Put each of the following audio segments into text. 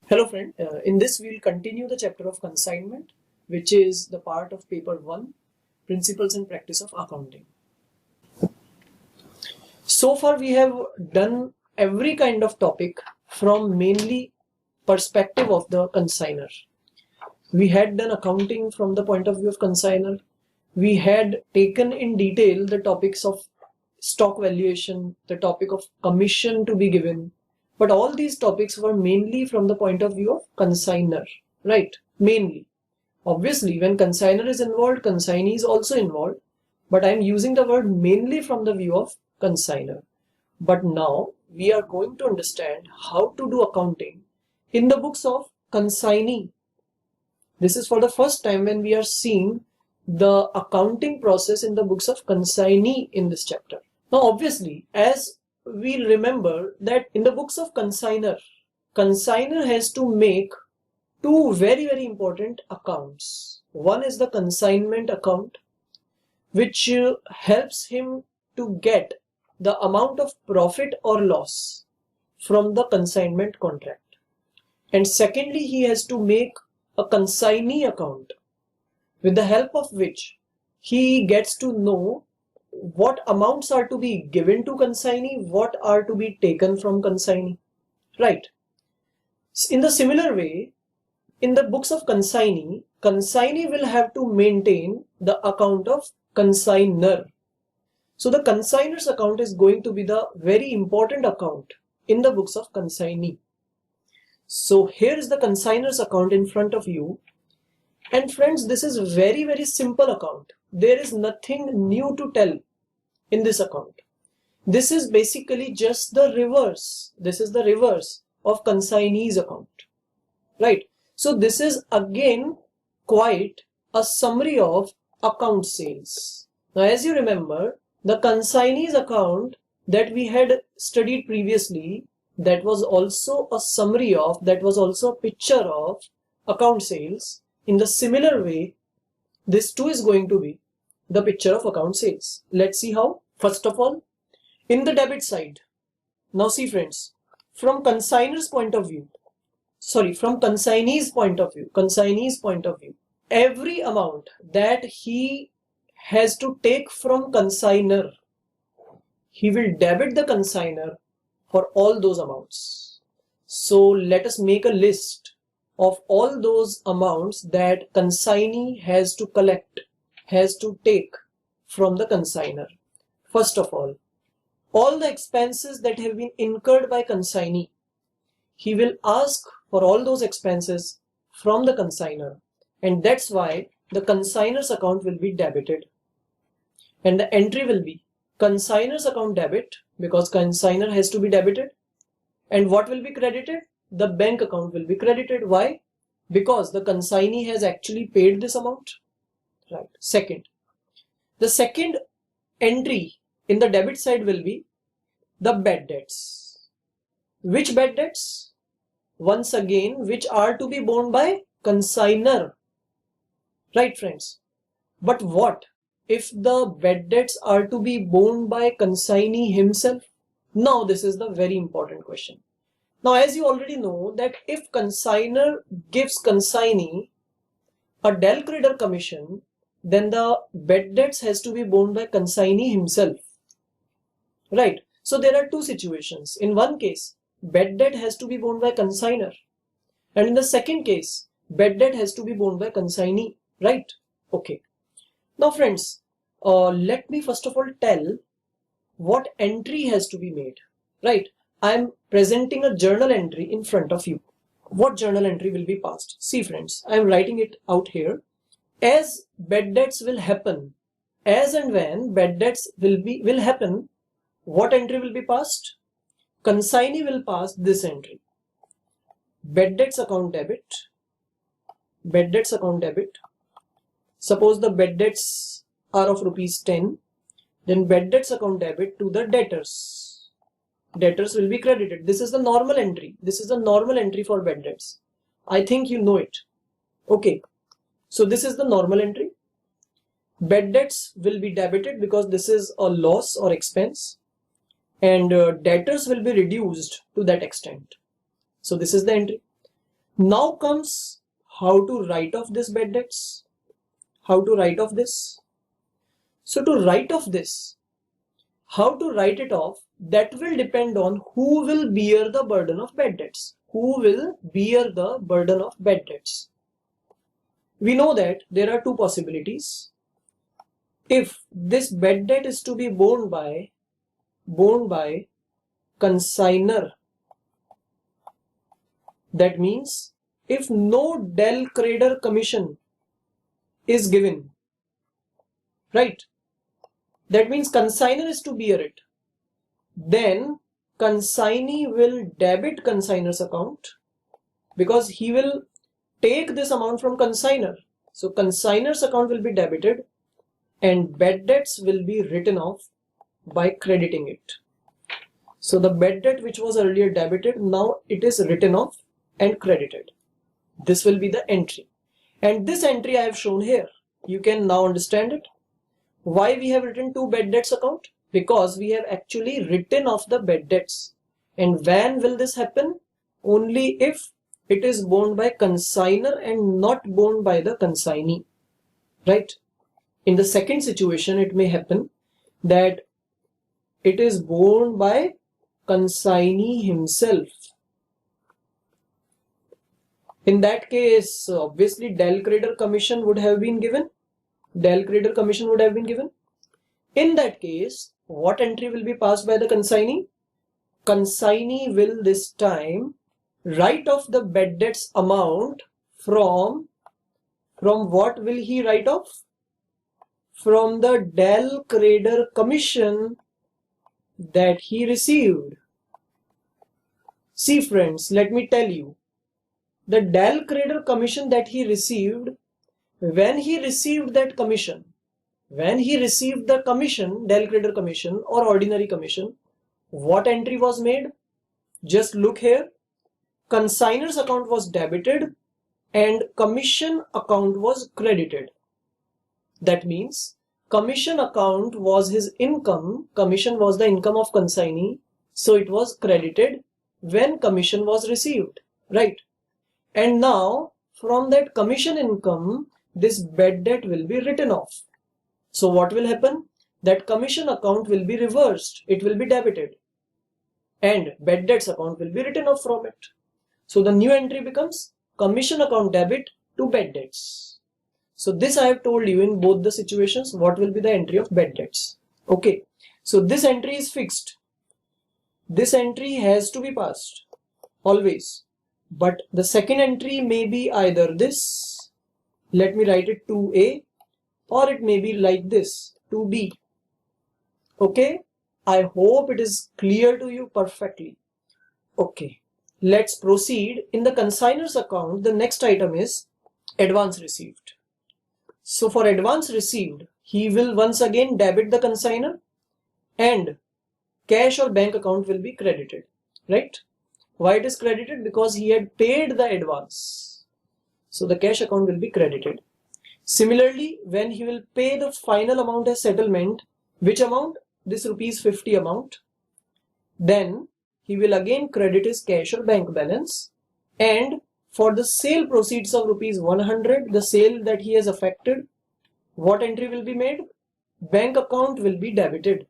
Hello friend, in this we'll continue the chapter of consignment, which is the part of paper 1, Principles and Practice of Accounting. So far we have done every kind of topic from mainly perspective of the consigner. We had done accounting from the point of view of consigner. We had taken in detail the topics of stock valuation, the topic of commission to be given, but all these topics were mainly from the point of view of consigner, right? Mainly. Obviously, when consigner is involved, consignee is also involved, but I'm using the word mainly from the view of consigner. But now we are going to understand how to do accounting in the books of consignee. This is for the first time when we are seeing the accounting process in the books of consignee in this chapter. Now, obviously, as we remember that in the books of consigner has to make two very important accounts. One is the consignment account, which helps him to get the amount of profit or loss from the consignment contract. And secondly, he has to make a consignee account, with the help of which he gets to know what amounts are to be given to consignee, what are to be taken from consignee, right? In the similar way, in the books of consignee will have to maintain the account of consigner. So the consigner's account is going to be the very important account in the books of consignee. So here is the consigner's account in front of you. And friends, this is very simple account. There is nothing new to tell in this account. This is basically just the reverse. This is the reverse of consignee's account, right? So this is again quite a summary of account sales. Now, as you remember, the consignee's account that we had studied previously, that was also a summary of, that was also a picture of account sales. In the similar way, this too is going to be the picture of account sales. Let's see how. First of all, in the debit side. Now see friends, from consignor's point of view, from consignee's point of view, every amount that he has to take from consigner, he will debit the consigner for all those amounts. So let us make a list of all those amounts that consignee has to collect, has to take from the consigner. First of all the expenses that have been incurred by consignee, he will ask for all those expenses from the consigner, and that's why the consignor's account will be debited. And the entry will be consignor's account debit, because consigner has to be debited. And what will be credited? The bank account will be credited. Why? Because the consignee has actually paid this amount, right? The second entry in the debit side will be the bad debts. Which bad debts? Once again, which are to be borne by consigner, right friends? But what if the bad debts are to be borne by consignee himself? Now this is the very important question. Now, as you already know, that if consigner gives consignee a del creditor commission, then the bad debts has to be borne by consignee himself, right? So there are two situations. In one case, bad debt has to be borne by consigner, and in the second case, bad debt has to be borne by consignee, right? Okay. Now friends, let me first of all tell what entry has to be made, right? I am presenting a journal entry in front of you. What journal entry will be passed? See friends, I am writing it out here. As bad debts will happen, as and when bad debts will happen, what entry will be passed? Consignee will pass this entry. Bad debts account debit. Bad debts account debit. Suppose the bad debts are of rupees 10, then bad debts account debit to the debtors. Debtors will be credited. This is the normal entry. This is the normal entry for bad debts. I think you know it. Okay. So this is the normal entry. Bad debts will be debited because this is a loss or expense, and debtors will be reduced to that extent. So this is the entry. Now comes how to write off this bad debts. How to write off this? So to write off this, how to write it off, that will depend on who will bear the burden of bad debts. Who will bear the burden of bad debts? We know that there are two possibilities. If this bad debt is to be borne by consignor, that means if no del creditor commission is given, right? That means consignor is to bear it. Then consignee will debit consignor's account because he will take this amount from consignor. So consignor's account will be debited and bad debts will be written off by crediting it. So the bad debt which was earlier debited, now it is written off and credited. This will be the entry. And this entry I have shown here. You can now understand it. Why we have written two bad debts account? Because we have actually written off the bad debts. And when will this happen? Only if it is borne by consignor and not borne by the consignee, right? In the second situation, it may happen that it is borne by consignee himself. In that case, obviously del creditor commission would have been given. Del creditor commission would have been given. In that case, what entry will be passed by the consignee? Consignee will this time write off the bad debts amount from what will he write off? From the del creditor commission that he received. See friends, let me tell you, the del creditor commission that he received, when he received that commission, when he received the commission, del creditor commission or ordinary commission, what entry was made? Just look here. Consignor's account was debited and commission account was credited. That means commission account was his income, commission was the income of consignee, so it was credited when commission was received, right? And now from that commission income, this bad debt will be written off. So what will happen? That commission account will be reversed, it will be debited and bad debts account will be written off from it. So the new entry becomes commission account debit to bad debts. So this I have told you in both the situations what will be the entry of bad debts. Okay, so this entry is fixed. This entry has to be passed always. But the second entry may be either this, let me write it 2A, or it may be like this, 2B. Okay, I hope it is clear to you perfectly. Okay, let's proceed. In the consignor's account, the next item is advance received. So for advance received, he will once again debit the consignor and cash or bank account will be credited, right? Why it is credited? Because he had paid the advance. So the cash account will be credited. Similarly, when he will pay the final amount as settlement, which amount? This ₹50 amount. Then he will again credit his cash or bank balance. And for the sale proceeds of ₹100, the sale that he has affected, what entry will be made? Bank account will be debited.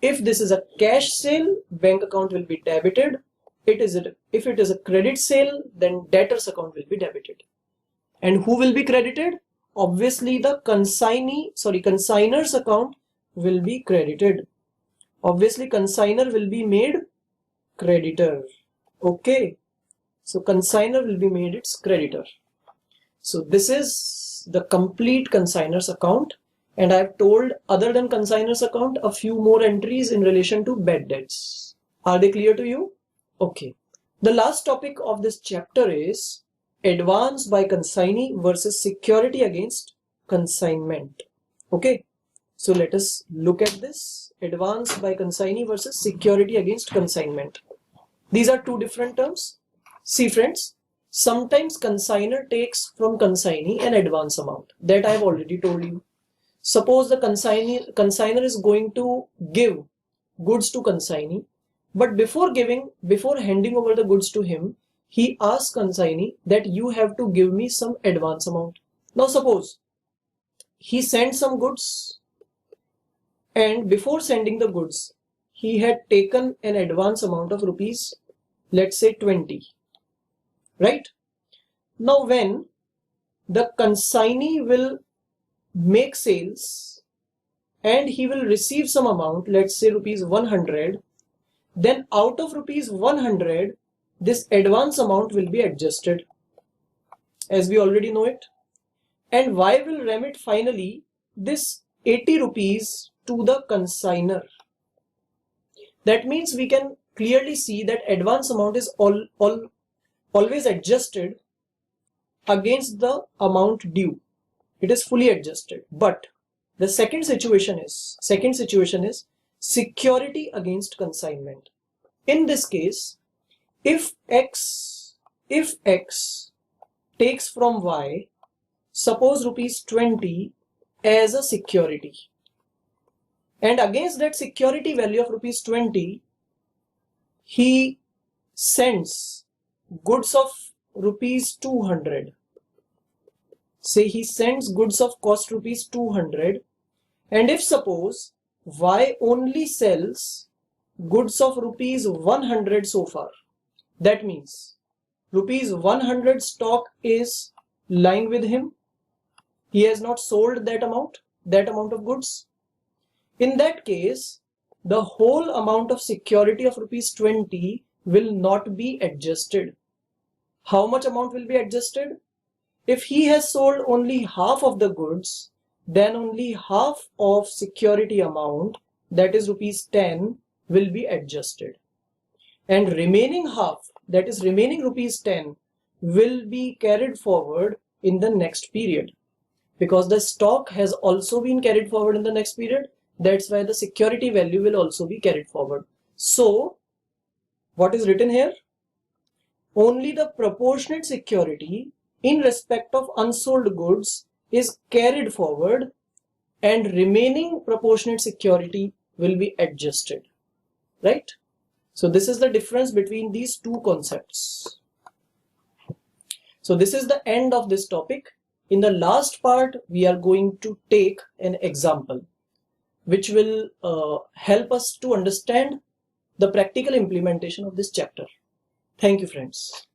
If this is a cash sale, bank account will be debited. If it is a credit sale, then debtor's account will be debited. And who will be credited? Obviously the consignor's account will be credited. Obviously consignor will be made creditor. Okay, so consignor will be made its creditor. So this is the complete consignor's account, and I have told other than consignor's account a few more entries in relation to bad debts. Are they clear to you? Okay, the last topic of this chapter is advance by consignee versus security against consignment. Okay, so let us look at this. Advance by consignee versus security against consignment. These are two different terms. See friends, sometimes consignor takes from consignee an advance amount. That I have already told you. Suppose the consignor is going to give goods to consignee, but before handing over the goods to him, he asks consignee that you have to give me some advance amount. Now suppose he sent some goods, and before sending the goods he had taken an advance amount of rupees, let's say 20, right? Now when the consignee will make sales and he will receive some amount, let's say rupees 100, then out of rupees 100 this advance amount will be adjusted, as we already know it, and Y will remit finally this 80 rupees to the consignor. That means we can clearly see that advance amount is always adjusted against the amount due. It is fully adjusted. But the second situation is security against consignment. In this case, if X takes from Y, suppose rupees 20 as a security, and against that security value of rupees 20 he sends goods of rupees 200. Say he sends goods of cost rupees 200, and if suppose Y only sells goods of rupees 100 so far, that means rupees 100 stock is lying with him. He has not sold that amount of goods. In that case, the whole amount of security of rupees 20 will not be adjusted. How much amount will be adjusted? If he has sold only half of the goods, then only half of security amount, that is rupees 10, will be adjusted. And remaining half, that is remaining rupees 10, will be carried forward in the next period. Because the stock has also been carried forward in the next period, that's why the security value will also be carried forward. So, what is written here? Only the proportionate security in respect of unsold goods is carried forward, and remaining proportionate security will be adjusted, right? So this is the difference between these two concepts. So this is the end of this topic. In the last part, we are going to take an example which will help us to understand the practical implementation of this chapter. Thank you, friends.